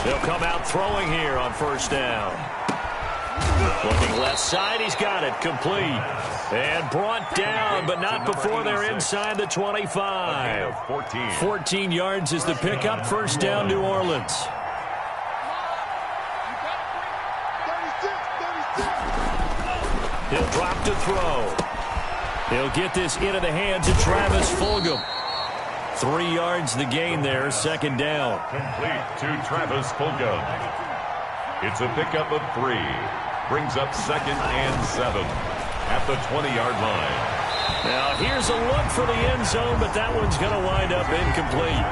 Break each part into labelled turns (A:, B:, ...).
A: They'll come out throwing here on first down. Looking left side, he's got it, complete. And brought down, but not before they're inside the 25. 14 yards is the pickup, first down, New Orleans. He'll drop to throw. He'll get this into the hands of Travis Fulgham. 3 yards the gain there, second down.
B: Complete to Travis Fulgham. It's a pickup of 3. Brings up 2nd and 7 at the 20-yard line.
A: Now here's a look for the end zone, but that one's going to wind up incomplete.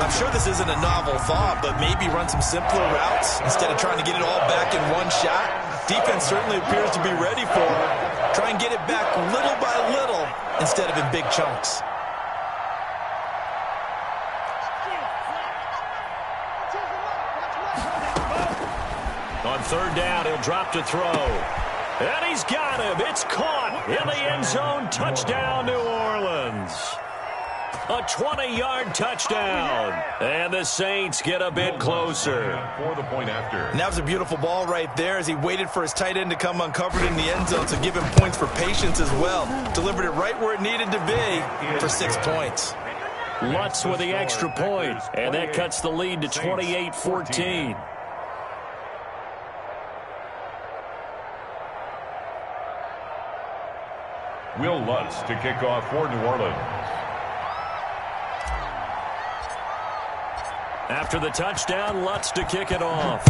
C: I'm sure this isn't a novel thought, but maybe run some simpler routes instead of trying to get it all back in one shot. Defense certainly appears to be ready for it. Try and get it back little by little instead of in big chunks.
A: On third down, he'll drop to throw. And he's got him. It's caught in the end zone. Touchdown, New Orleans. A 20-yard touchdown. And the Saints get a bit closer.
B: For the point after.
C: And that was a beautiful ball right there as he waited for his tight end to come uncovered in the end zone to give him points for patience as well. Delivered it right where it needed to be for 6 points.
A: Lutz with the extra point. And that cuts the lead to 28-14.
B: Will Lutz to kick off for New Orleans.
A: After the touchdown, Lutz to kick it off.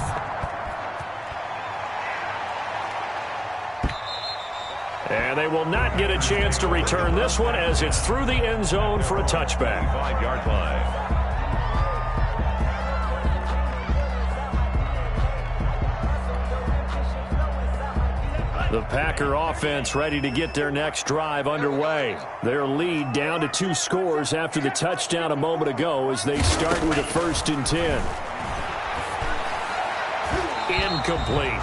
A: And they will not get a chance to return this one as it's through the end zone for a touchback.
B: 5-yard line.
A: The Packer offense ready to get their next drive underway. Their lead down to 2 scores after the touchdown a moment ago as they start with a 1st and 10. Incomplete.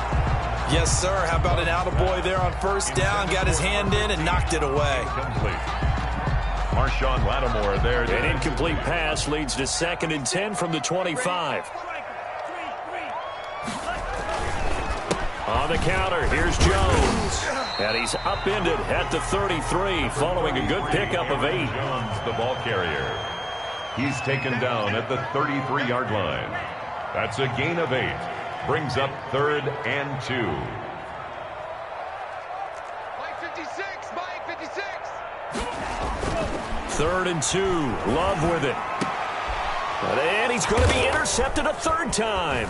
C: Yes, sir. How about an attaboy there on first down? Got his hand in and knocked it away.
B: Complete. Marshawn Lattimore there.
A: An incomplete pass leads to 2nd and 10 from the 25. On the counter, here's Jones. And he's upended at the 33 following a good pickup of 8.
B: Jones, the ball carrier. He's taken down at the 33-yard line. That's a gain of 8. Brings up 3rd and 2.
D: Mike 56, Mike 56.
A: 3rd and 2. Love with it. And he's going to be intercepted a 3rd time.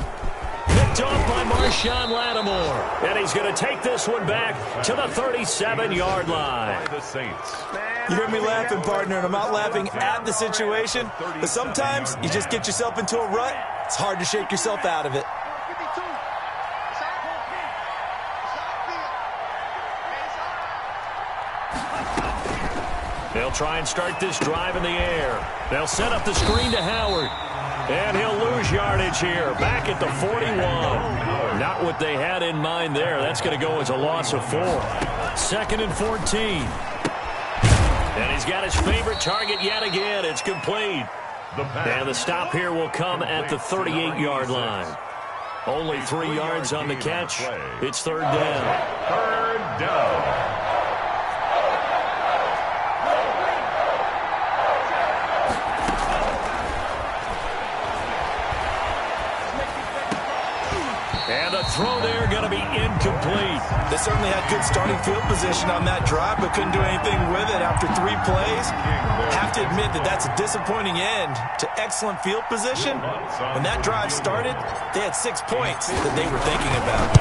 A: Picked off by Marshawn Lattimore. And he's going to take this one back to the 37-yard line.
B: By the Saints.
C: You hear me laughing, partner, and I'm not laughing at the situation. But sometimes you just get yourself into a rut. It's hard to shake yourself out of it.
A: They'll try and start this drive in the air. They'll set up the screen to Howard. And he'll lose yardage here. Back at the 41. Not what they had in mind there. That's going to go as a loss of 4. 2nd and 14. And he's got his favorite target yet again. It's complete. And the stop here will come at the 38-yard line. Only 3 yards on the catch. It's 3rd down.
B: 3rd down.
A: And the throw there going to be incomplete.
C: They certainly had good starting field position on that drive, but couldn't do anything with it after 3 plays. Have to admit that that's a disappointing end to excellent field position. When that drive started, they had 6 points that they were thinking about.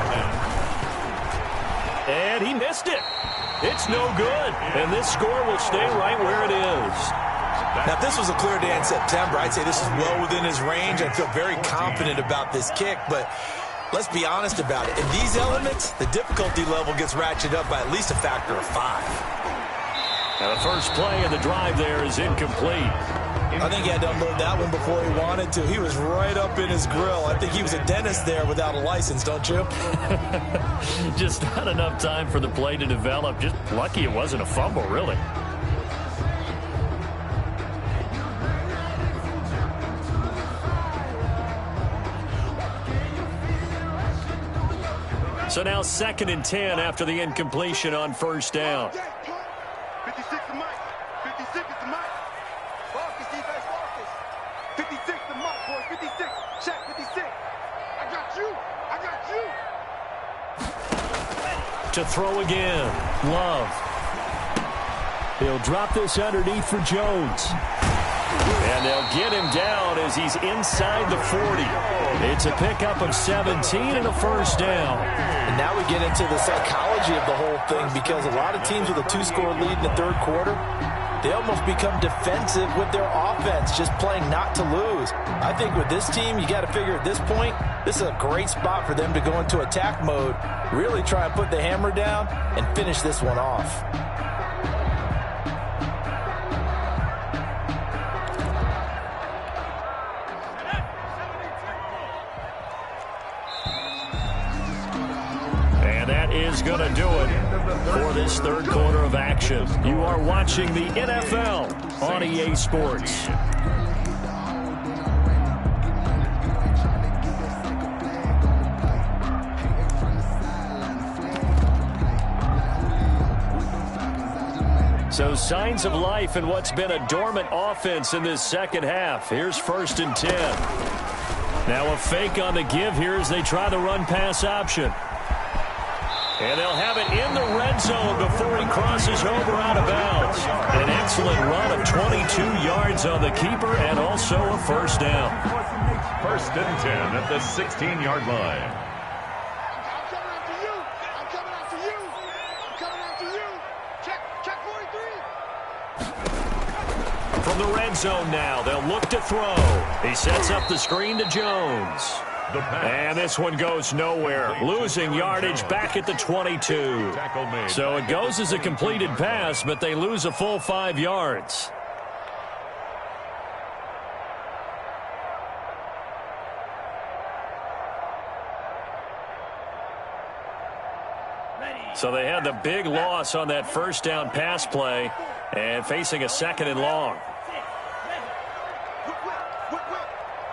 A: And he missed it. It's no good. And this score will stay right where it is.
C: Now, if this was a clear day in September, I'd say this is well within his range. I feel very confident about this kick, but let's be honest about it. In these elements, the difficulty level gets ratcheted up by at least a factor of 5.
A: Now the first play of the drive there is incomplete.
C: I think he had to unload that one before he wanted to. He was right up in his grill. I think he was a dentist there without a license, don't you?
A: Just not enough time for the play to develop. Just lucky it wasn't a fumble, really. So now 2nd and 10 after the incompletion on first down.
D: 56 to Mike. 56 is to Mike. Focus, defense, focus. 56 to Mike, boys. 56. Check 56. I got you. I got you.
A: To throw again. Love. He'll drop this underneath for Jones. And they'll get him down as he's inside the 40. It's a pickup of 17 and a first down.
C: And now we get into the psychology of the whole thing, because a lot of teams with a 2-score lead in the third quarter, they almost become defensive with their offense, just playing not to lose. I think with this team, you got to figure at this point, this is a great spot for them to go into attack mode, really try and put the hammer down and finish this one off.
A: Is going to do it for this third quarter of action. You are watching the NFL on EA Sports. So signs of life in what's been a dormant offense in this second half. Here's 1st and 10. Now a fake on the give here as they try the run-pass option. And they'll have it in the red zone before he crosses over out of bounds. An excellent run of 22 yards on the keeper and also a first down.
B: 1st and 10 at the 16-yard line.
D: I'm coming after you. I'm coming after you. I'm coming after you. Check 43.
A: From the red zone now, they'll look to throw. He sets up the screen to Jones. And this one goes nowhere. Losing yardage back at the 22. So it goes as a completed pass, but they lose a full 5 yards. So they had the big loss on that first down pass play and facing a 2nd and long.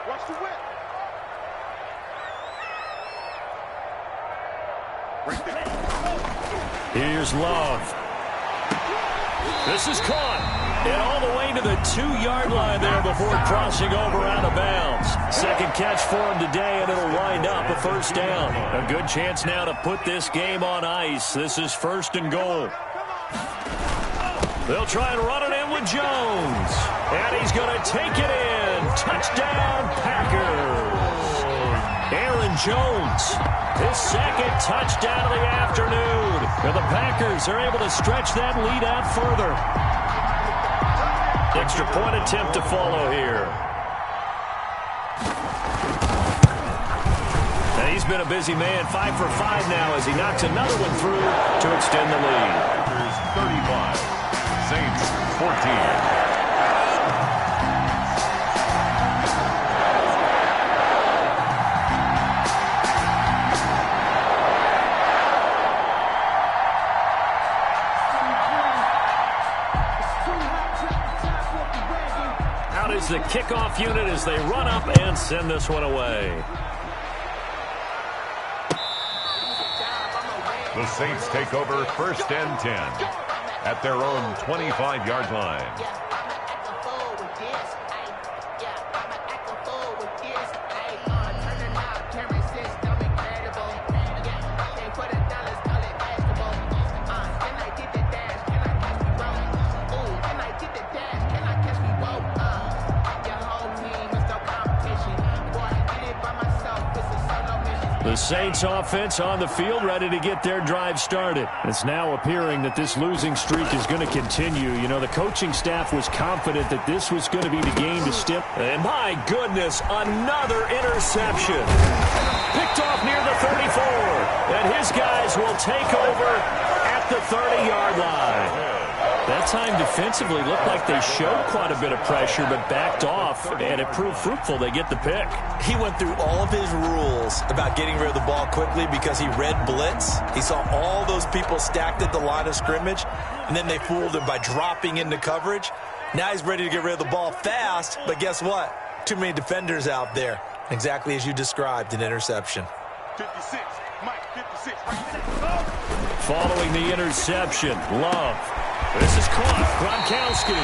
D: Watch the whip.
A: Here's Love. This is caught. And all the way to the 2-yard line there before crossing over out of bounds. Second catch for him today, and it'll wind up a first down. A good chance now to put this game on ice. This is 1st and goal. They'll try and run it in with Jones. And he's going to take it in. Touchdown, Packers. Aaron Jones, his 2nd touchdown of the afternoon. And the Packers are able to stretch that lead out further. Extra point attempt to follow here. And he's been a busy man, 5 for 5 now as he knocks another one through to extend the lead.
B: Packers 35, Saints 14.
A: Is the kickoff unit as they run up and send this one away.
B: The Saints take over 1st and 10 at their own 25-yard line.
A: The Saints offense on the field ready to get their drive started. It's now appearing that this losing streak is going to continue. You know, the coaching staff was confident that this was going to be the game to step. And my goodness, another interception. Picked off near the 34. And his guys will take over at the 30-yard line. That time defensively looked like they showed quite a bit of pressure but backed off, and it proved fruitful. They get the pick.
C: He went through all of his rules about getting rid of the ball quickly because he read blitz. He saw all those people stacked at the line of scrimmage, and then they fooled him by dropping into coverage. Now he's ready to get rid of the ball fast, but guess what? Too many defenders out there. Exactly as you described, an interception.
D: 56. Mike, 56, right there.
A: Following the interception, Love. This is caught. Gronkowski.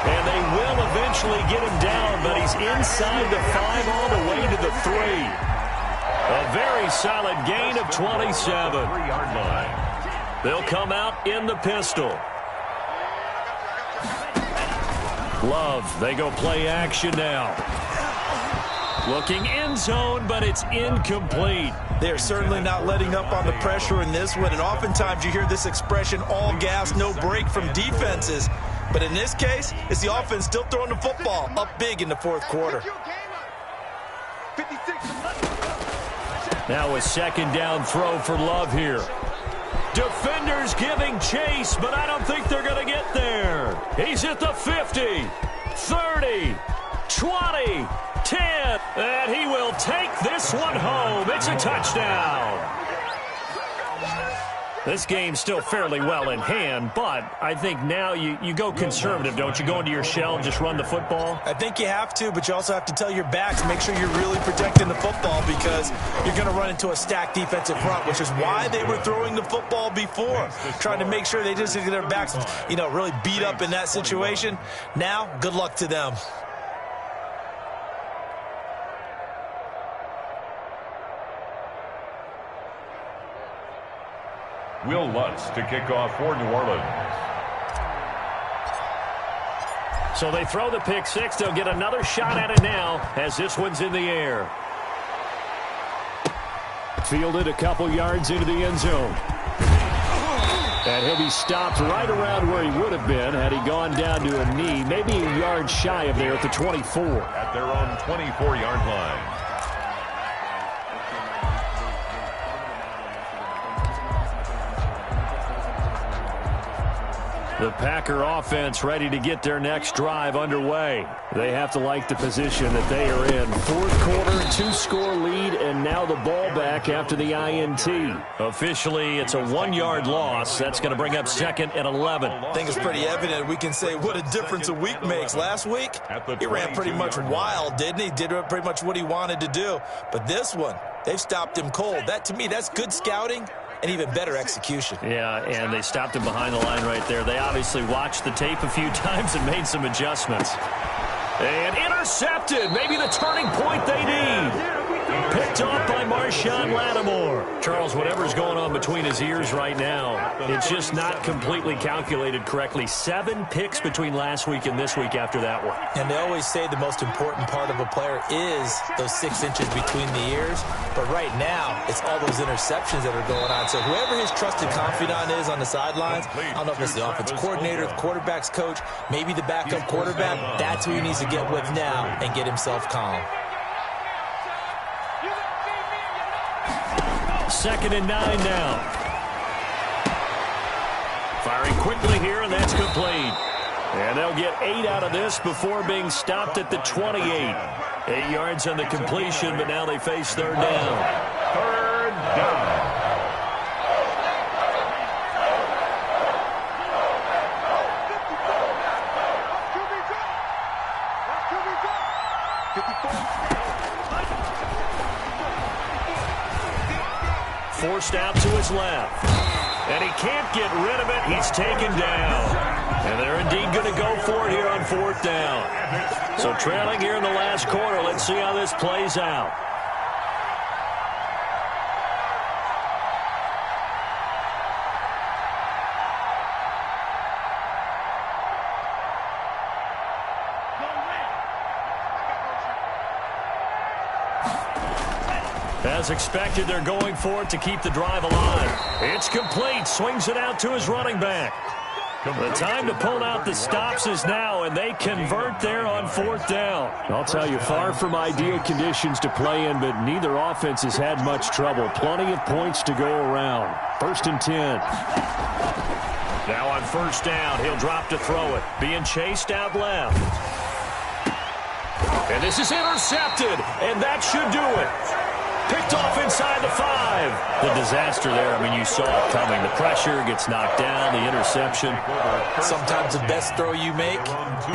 A: And they will eventually get him down, but he's inside the 5 all the way to the 3. A very solid gain of 27.
B: 3-yard line.
A: They'll come out in the pistol. Love, they go play action now. Looking end zone, but it's incomplete.
C: They're certainly not letting up on the pressure in this one, and oftentimes you hear this expression, all gas, no break from defenses. But in this case, it's the offense still throwing the football up big in the fourth quarter.
A: Now a second down throw for Love here. Defenders giving chase, but I don't think they're going to get there. He's at the 50, 30, 20, 10, and he will take this one home. It's a touchdown. This game's still fairly well in hand, but I think now you go conservative, don't you? Go into your shell and just run the football?
C: I think you have to, but you also have to tell your backs, make sure you're really protecting the football because you're going to run into a stacked defensive front, which is why they were throwing the football before, trying to make sure they just get their backs, really beat up in that situation. Now, good luck to them.
B: Will Lutz to kick off for New Orleans.
A: So they throw the pick six. They'll get another shot at it now as this one's in the air. Fielded a couple yards into the end zone. And he'll be stopped right around where he would have been had he gone down to a knee, maybe a yard shy of there at the 24.
B: At their own 24-yard line.
A: The Packer offense ready to get their next drive underway. They have to like the position that they are in. Fourth quarter, 2-score lead, and now the ball back after the INT. Officially, it's a 1-yard loss. That's going to bring up second and 11.
C: I think it's pretty evident. We can say what a difference a week makes. Last week, he ran pretty much wild, didn't he? Did pretty much what he wanted to do. But this one, they've stopped him cold. That, to me, that's good scouting. And even better execution.
A: Yeah, and they stopped him behind the line right there. They obviously watched the tape a few times and made some adjustments. And intercepted. Maybe the turning point they need. Picked off by Marshawn Lattimore. Charles, whatever's going on between his ears right now, it's just not completely calculated correctly. 7 picks between last week and this week after that one.
C: And they always say the most important part of a player is those 6 inches between the ears. But right now, it's all those interceptions that are going on. So whoever his trusted confidant is on the sidelines, I don't know if it's the offensive coordinator, the quarterback's coach, maybe the backup quarterback, that's who he needs to get with now and get himself calm.
A: 2nd and 9 now. Firing quickly here, and that's complete. And they'll get 8 out of this before being stopped at the 28. 8 yards on the completion, but now they face 3rd down.
B: 3rd down.
A: Forced out to his left. And he can't get rid of it. He's taken down. And they're indeed going to go for it here on 4th down. So trailing here in the last quarter. Let's see how this plays out. As expected, they're going for it to keep the drive alive. It's complete. Swings it out to his running back. The time to pull out the stops is now, and they convert there on 4th down. I'll tell you, far from ideal conditions to play in, but neither offense has had much trouble. Plenty of points to go around. 1st and 10. Now on 1st down, he'll drop to throw it. Being chased out left. And this is intercepted, and that should do it. Picked off inside the 5. The disaster there, I mean, you saw it coming. The pressure gets knocked down, the interception.
C: Sometimes the best throw you make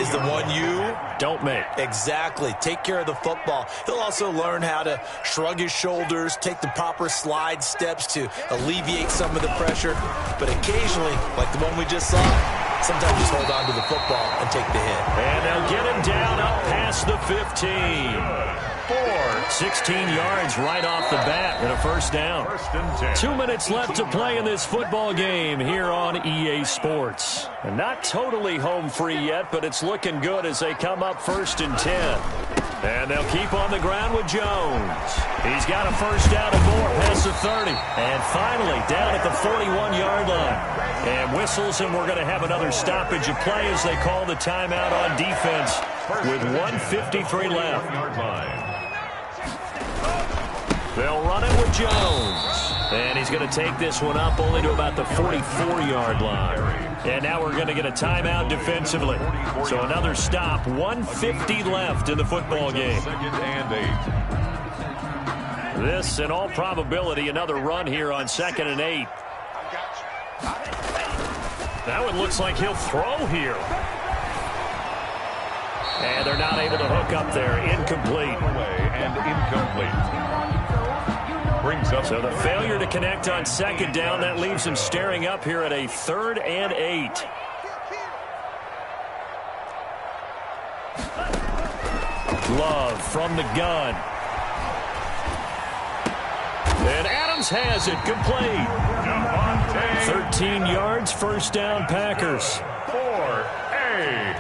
C: is the one you
A: don't make.
C: Exactly. Take care of the football. He'll also learn how to shrug his shoulders, take the proper slide steps to alleviate some of the pressure. But occasionally, like the one we just saw, sometimes just hold on to the football and take the hit.
A: And they'll get him down up past the 15. 16 yards right off the bat and a first down. 2 minutes left to play in this football game here on EA Sports. And not totally home free yet, but it's looking good as they come up 1st and 10. And they'll keep on the ground with Jones. He's got a first down and more past the 30. And finally down at the 41-yard line. And whistles, and we're going to have another stoppage of play as they call the timeout on defense with 1:53 left. They'll run it with Jones. And he's going to take this one up only to about the 44-yard line. And now we're going to get a timeout defensively. So another stop, 1:50 left in the football game.
B: 2nd and 8.
A: This, in all probability, another run here on 2nd and 8. That one looks like he'll throw here. And they're not able to hook up there. Incomplete.
B: And incomplete. Brings up
A: so the failure to connect on 2nd down, that leaves him staring up here at a 3rd and 8. Love from the gun. And Adams has it, complete. 13 yards, first down, Packers.
B: 4-A.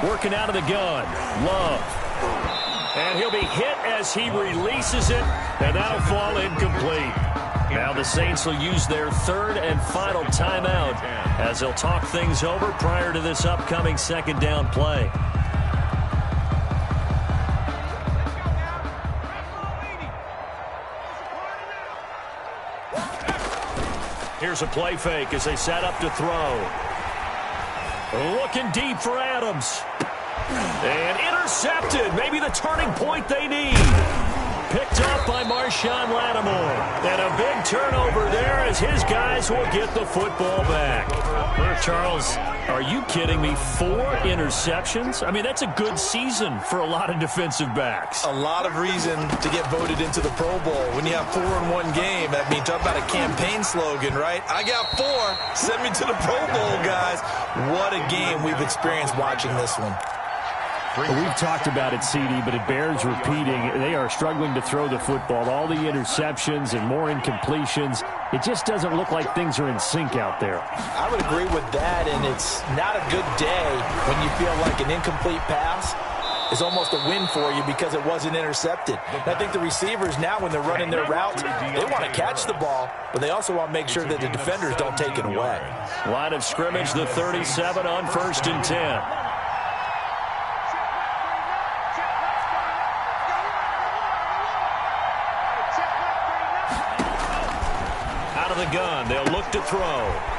A: Working out of the gun, Love. And he'll be hit as he releases it, and that'll fall incomplete. Now the Saints will use their 3rd and final timeout as they'll talk things over prior to this upcoming 2nd down play. Here's a play fake as they set up to throw. Looking deep for Adams. And intercepted. Maybe the turning point they need. Picked up by Marshawn Lattimore. And a big turnover there as his guys will get the football back. Charles, are you kidding me? 4 interceptions? I mean, that's a good season for a lot of defensive backs.
C: A lot of reason to get voted into the Pro Bowl. When you have 4 in one game, that means talk about a campaign slogan, right? I got 4. Send me to the Pro Bowl, guys. What a game we've experienced watching this one.
A: We've talked about it, CD, but it bears repeating. They are struggling to throw the football. All the interceptions and more incompletions. It just doesn't look like things are in sync out there.
C: I would agree with that, and it's not a good day when you feel like an incomplete pass is almost a win for you because it wasn't intercepted. I think the receivers now, when they're running their routes, they want to catch the ball, but they also want to make sure that the defenders don't take it away.
A: Line of scrimmage, the 37 on 1st and 10. The gun. They'll look to throw.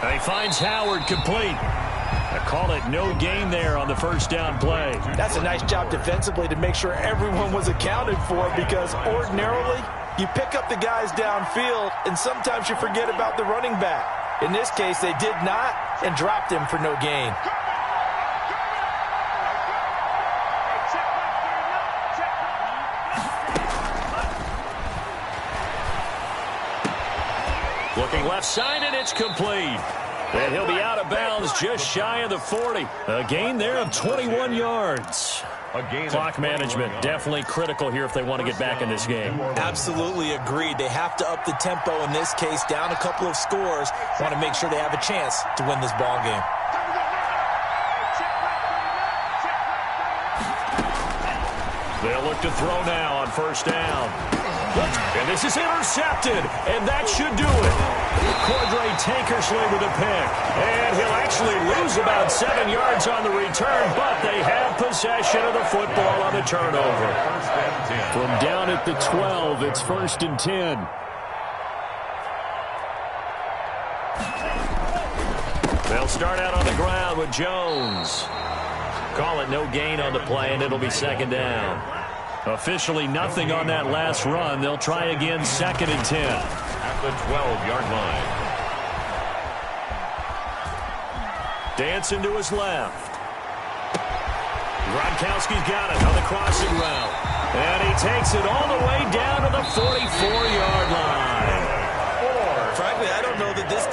A: And he finds Howard complete. I call it no gain there on the first down play.
C: That's a nice job defensively to make sure everyone was accounted for, because ordinarily you pick up the guys downfield and sometimes you forget about the running back. In this case, they did not and dropped him for no gain.
A: Looking left side, and it's complete. And he'll be out of bounds just shy of the 40. A gain there of 21 yards. Clock management definitely critical here if they want to get back in this game.
C: Absolutely agreed. They have to up the tempo in this case, down a couple of scores. Want to make sure they have a chance to win this ball game.
A: They'll look to throw now on first down. And this is intercepted, and that should do it. Cordray Tankersley with a pick. And he'll actually lose about 7 yards on the return, but they have possession of the football on the turnover. From down at the 12, it's 1st and 10. They'll start out on the ground with Jones. Call it no gain on the play, and it'll be 2nd down. Officially nothing on that last run. They'll try again 2nd and 10.
B: At the 12-yard line.
A: Dancing to his left. Gronkowski's got it on the crossing route. And he takes it all the way down to the 44-yard line.